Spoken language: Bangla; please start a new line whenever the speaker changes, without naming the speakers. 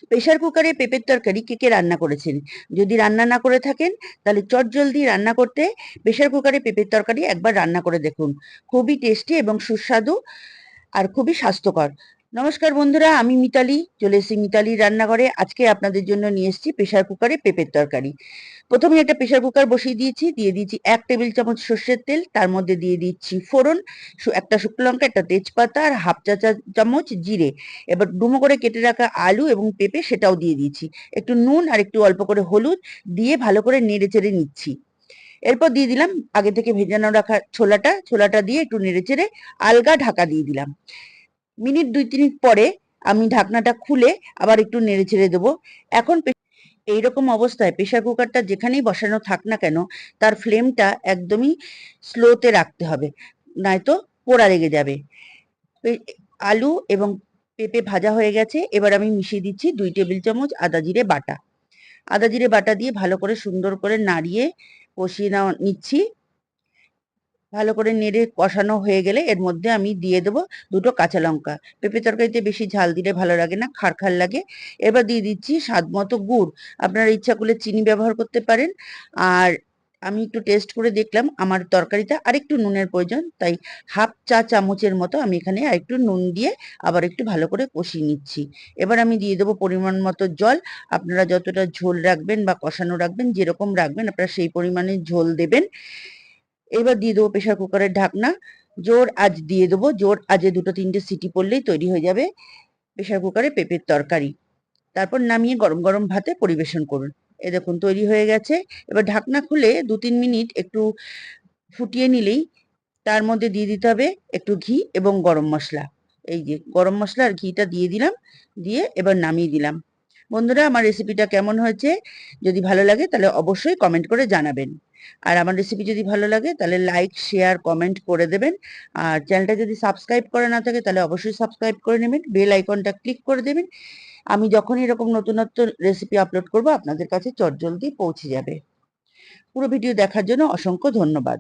প্রেসার কুকারে পেঁপের তরকারি কে কে রান্না করেছেন? যদি রান্না না করে থাকেন তাহলে চটজলদি রান্না করতে প্রেসার কুকারে পেঁপের তরকারি একবার রান্না করে দেখুন। খুবই টেস্টি এবং সুস্বাদু আর খুবই স্বাস্থ্যকর। নমস্কার বন্ধুরা, আমি মিতালি চলে এসেছি মিতালির রান্নাঘরে। আজকে আপনাদের জন্য নিয়ে এসেছি প্রেসার কুকারে পেঁপের তরকারি। প্রথমে একটা প্রেসার কুকার বসিয়ে দিয়েছি, দিয়ে দিয়েছি 1 টেবিল চামচ সর্ষের তেল, তার মধ্যে দিয়ে দিচ্ছি ফোড়ন, একটা শুকনো লঙ্কা, একটা তেজপাতা আর হাফ চা চামচ জিরে। এবার ডুমো করে কেটে রাখা আলু এবং পেঁপে সেটাও দিয়ে দিয়েছি, একটু নুন আর একটু অল্প করে হলুদ দিয়ে ভালো করে নেড়ে চেড়ে নিচ্ছি। এরপর দিয়ে দিলাম আগে থেকে ভেজানো রাখা ছোলাটা দিয়ে একটু নেড়ে চেড়ে আলগা ঢাকা দিয়ে দিলাম। মিনিট 2-3 পরে আমি ঢাকনাটা খুলে আবার একটু নেড়ে চেড়ে দেবো। এখন এইরকম অবস্থায় প্রেসার কুকারটা যেখানেই বসানো থাক না কেন তার ফ্লেমটা একদমই স্লোতে রাখতে হবে, নয়তো পোড়া লেগে যাবে। আলু এবং পেঁপে ভাজা হয়ে গেছে, এবার আমি মিশিয়ে দিচ্ছি 2 টেবিল চামচ আদা জিরে বাটা। আদা জিরে বাটা দিয়ে ভালো করে সুন্দর করে নাড়িয়ে কষিয়ে নিচ্ছি। ভালো করে নেড়ে কষানো হয়ে গেলে এর মধ্যে আমি দিয়ে দেবো 2টো কাঁচা লঙ্কা। পেঁপে তরকারিতে বেশি ঝাল দিলে ভালো লাগে না, খার লাগে। এবার দিয়ে দিচ্ছি স্বাদ মতো গুড়। আপনারা ইচ্ছা করলে চিনি ব্যবহার করতে পারেন। আর আমি একটু টেস্ট করে দেখলাম আমার তরকারিতে আরেকটু নুনের প্রয়োজন, তাই হাফ চা চামচের মতো আমি এখানে আরেকটু নুন দিয়ে আবার একটু ভালো করে কষিয়ে নিচ্ছি। এবার আমি দিয়ে দেবো পরিমাণ মতো জল। আপনারা যতটা ঝোল রাখবেন বা কষানো রাখবেন, যেরকম রাখবেন আপনারা সেই পরিমাণে ঝোল দেবেন। এবার দিয়ে দেবো প্রেসার কুকারের ঢাকনা, জোর আঁচ দিয়ে দেবো। জোর আঁচে 2-3টে সিটি পড়লেই তৈরি হয়ে যাবে প্রেসার কুকারে পেঁপের তরকারি। তারপর নামিয়ে গরম গরম ভাতে পরিবেশন করুন। এ দেখুন তৈরি হয়ে গেছে। এবার ঢাকনা খুলে 2-3 মিনিট একটু ফুটিয়ে নিলেই তার মধ্যে দিয়ে দিতে হবে একটু ঘি এবং গরম মশলা। এই যে গরম মশলা আর ঘিটা দিয়ে দিলাম, দিয়ে এবার নামিয়ে দিলাম। বন্ধুরা, আমার রেসিপিটা কেমন হয়েছে যদি ভালো লাগে তাহলে অবশ্যই কমেন্ট করে জানাবেন। আর আমার রেসিপি যদি ভালো লাগে তাহলে লাইক শেয়ার কমেন্ট করে দেবেন। আর চ্যানেলটা যদি সাবস্ক্রাইব করা না থাকে তাহলে অবশ্যই সাবস্ক্রাইব করে নেবেন, বেল আইকনটা ক্লিক করে দেবেন। আমি যখনই এরকম নতুনত্ব রেসিপি আপলোড করব আপনাদের কাছে চটজলদি পৌঁছে যাবে। পুরো ভিডিও দেখার জন্য অসংখ্য ধন্যবাদ।